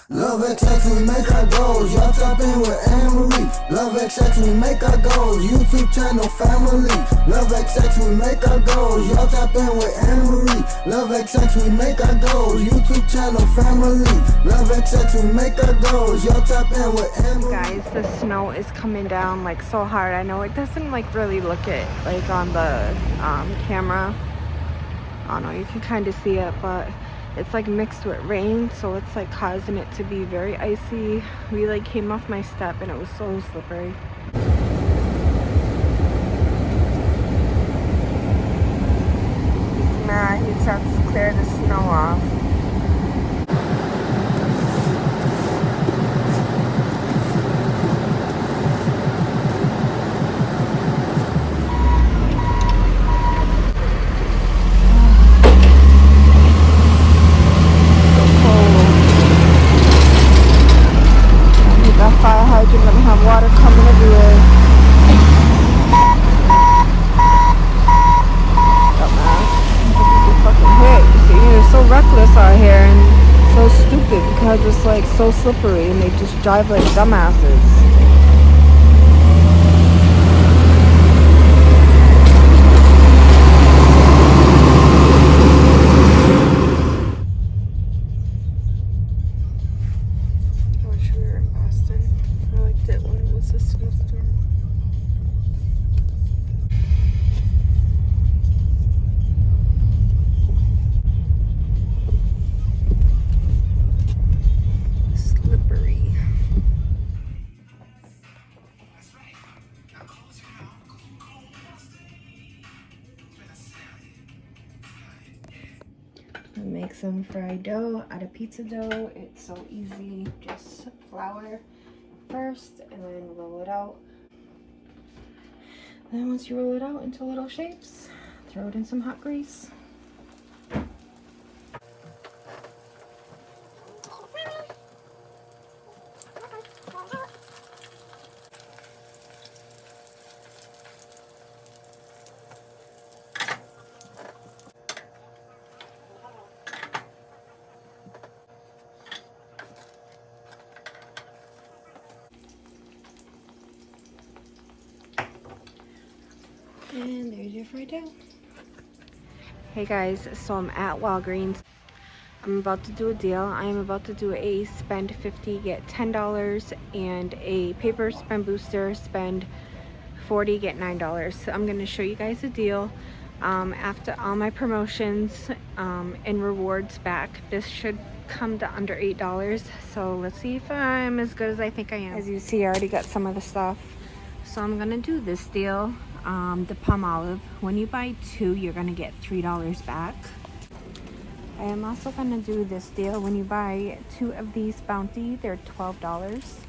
Love XX, we make our goals. Y'all tap in with Annmarie. Love XX, we make our goals. YouTube channel family. Love XX, we make our goals. Y'all tap in with Annmarie. Love XX, we make our goals. YouTube channel family. Love XX, we make our goals. Y'all tap in with Annmarie. Guys, the snow is coming down like so hard. I know it doesn't like really look it like on the camera. I don't know, you can kind of see it, but it's like mixed with rain, so it's like causing it to be very icy. We like came off my step and it was so slippery. Nah, he tried to clear the snow off. Fire hydrant gonna have water coming everywhere. Dumbass. Fucking hit. See, they're so reckless out here and so stupid because it's like so slippery and they just drive like dumbasses. Make some fried dough out of pizza dough. It's so easy. Just flour first and then roll it out. Then once you roll it out into little shapes, throw it in some hot grease. And there's your fried dough. Hey guys, so I'm at Walgreens. I'm about to do a deal. I am about to do a spend 50, get $10, and a paper spend booster, spend 40, get $9. So I'm going to show you guys a deal. After all my promotions and rewards back, this should come to under $8. So let's see if I'm as good as I think I am. As you see, I already got some of the stuff. So I'm gonna do this deal, the Palmolive. When you buy 2, you're gonna get $3 back. I am also gonna do this deal. When you buy 2 of these Bounty, they're $12.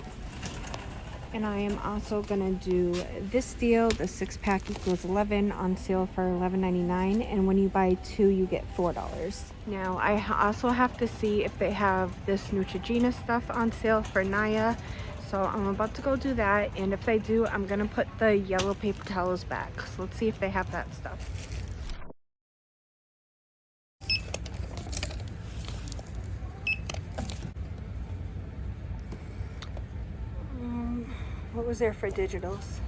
And I am also gonna do this deal, the 6-pack equals 11, on sale for $11.99. And when you buy 2, you get $4. Now, I also have to see if they have this Neutrogena stuff on sale for Naya. So I'm about to go do that, and if they do, I'm gonna put the yellow paper towels back. So let's see if they have that stuff. What was there for digitals?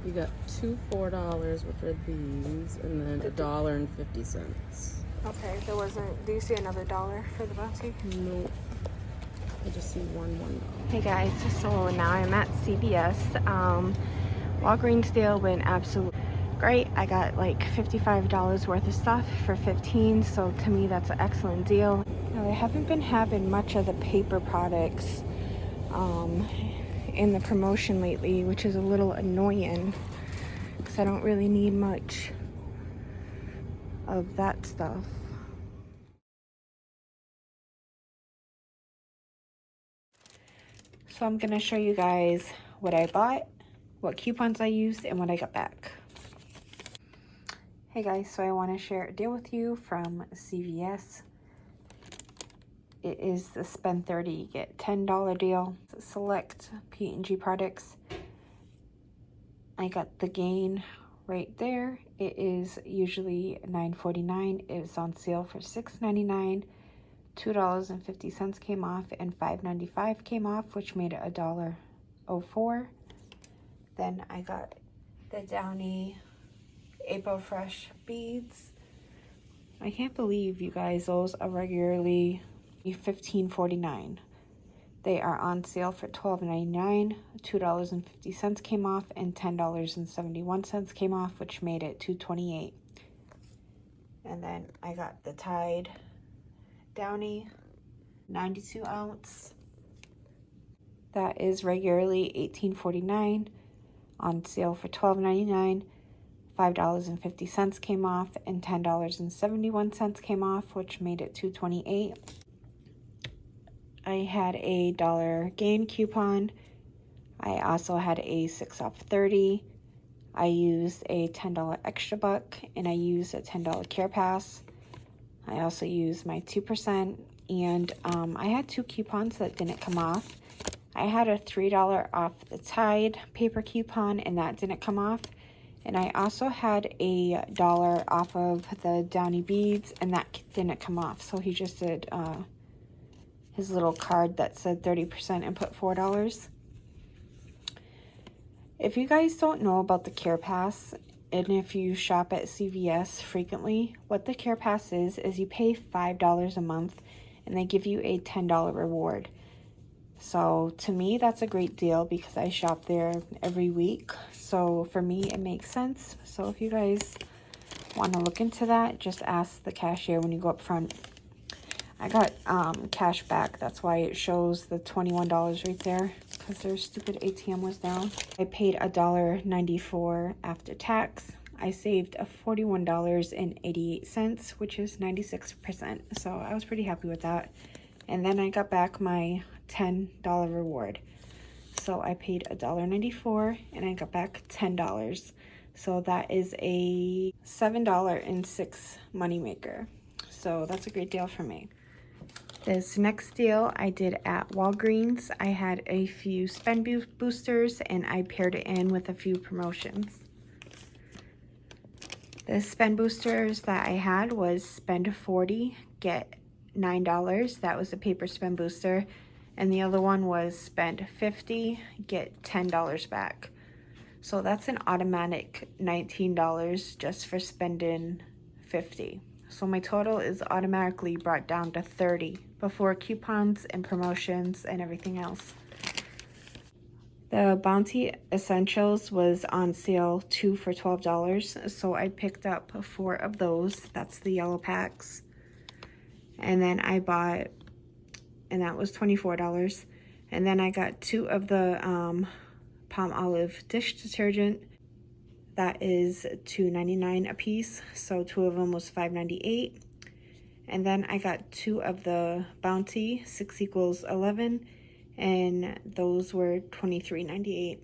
You got 2 $4, which are these, and then $1.50. Okay, there wasn't. Do you see another $1 for the Bounty? Nope. I just see $1. Hey guys, so now I'm at CVS. Walgreens deal went absolutely great. I got like $55 worth of stuff for $15, so to me that's an excellent deal. Now they haven't been having much of the paper products in the promotion lately, which is a little annoying because I don't really need much of that stuff. So I'm gonna show you guys what I bought, what coupons I used, and what I got back. Hey guys, so I want to share a deal with you from CVS. It is the spend 30, get $10 deal. Select P&G products. I got the Gain right there. It is usually $9.49. It was on sale for $6.99. $2.50 came off, and $5.95 came off, which made it $1.04. Then I got the Downy April Fresh beads. I can't believe, you guys, those are regularly $15.49. They are on sale for $12.99. $2.50 came off, and $10.71 came off, which made it $2.28. And then I got the Tide Downy 92 ounce. That is regularly $18.49, on sale for $12.99. $5.50 came off, and $10.71 came off, which made it $2.28. I had a $1 gain coupon. I also had a 6 off 30. I used a $10 extra buck, and I used a $10 care pass. I also used my 2%, and I had 2 coupons that didn't come off. I had a $3 off the Tide paper coupon, and that didn't come off. And I also had a $1 off of the Downy beads, and that didn't come off. So he just did his little card that said 30% and put $4. If you guys don't know about the Care Pass, and if you shop at CVS frequently, what the Care Pass is you pay $5 a month, and they give you a $10 reward. So to me, that's a great deal because I shop there every week. So for me, it makes sense. So if you guys want to look into that, just ask the cashier when you go up front. I got cash back. That's why it shows the $21 right there, because their stupid ATM was down. I paid $1.94 after tax. I saved $41.88, which is 96%. So I was pretty happy with that. And then I got back my $10 reward. So I paid $1.94 and I got back $10. So that is a $7.06 moneymaker. So that's a great deal for me. This next deal I did at Walgreens. I had a few spend boosters and I paired it in with a few promotions. The spend boosters that I had was spend 40, get $9. That was a paper spend booster. And the other one was spend 50, get $10 back. So that's an automatic $19 just for spending 50. So my total is automatically brought down to 30 before coupons and promotions and everything else. The Bounty Essentials was on sale 2 for $12. So I picked up 4 of those. That's the yellow packs. And then I bought, and that was $24. And then I got 2 of the Palmolive dish detergent. That is $2.99 a piece. So 2 of them was $5.98. And then I got 2 of the Bounty 6 equals 11, and those were $23.98.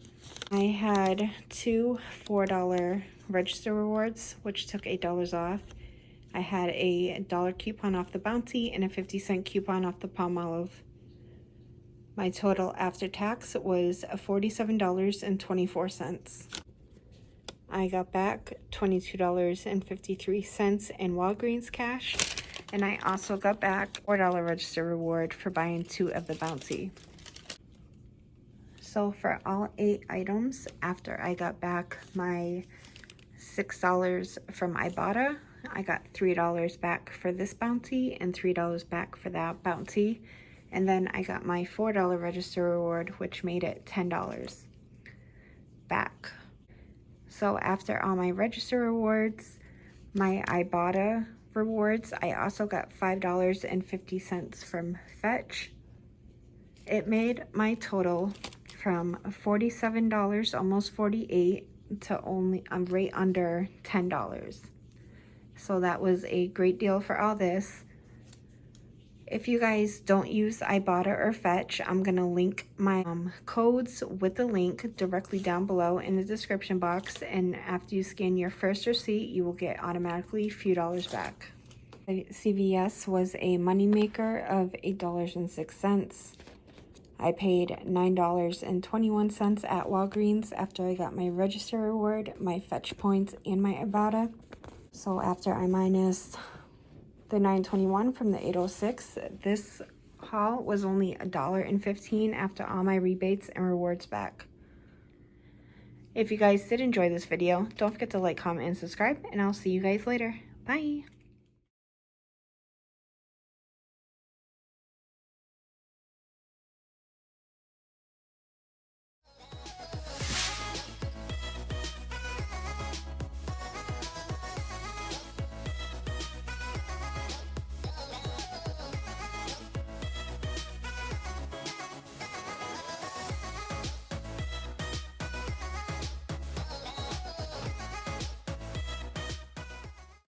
I had 2 $4 register rewards, which took $8 off. I had a $1 coupon off the Bounty and a 50-cent coupon off the Palmolive. My total after tax was $47.24. I got back $22.53 in Walgreens cash, and I also got back $4 register reward for buying 2 of the Bounty. So for all 8 items, after I got back my $6 from Ibotta, I got $3 back for this Bounty and $3 back for that Bounty. And then I got my $4 register reward, which made it $10 back. So after all my register rewards, my Ibotta rewards, I also got $5.50 from Fetch. It made my total from $47, almost $48, to only right under $10. So that was a great deal for all this. If you guys don't use Ibotta or Fetch, I'm going to link my codes with the link directly down below in the description box. And after you scan your first receipt, you will get automatically a few dollars back. CVS was a moneymaker of $8.06. I paid $9.21 at Walgreens after I got my register reward, my Fetch points, and my Ibotta. So after I minus the 921 from the 806. This haul was only $1.15 after all my rebates and rewards back. If you guys did enjoy this video, don't forget to like, comment, and subscribe, and I'll see you guys later. Bye!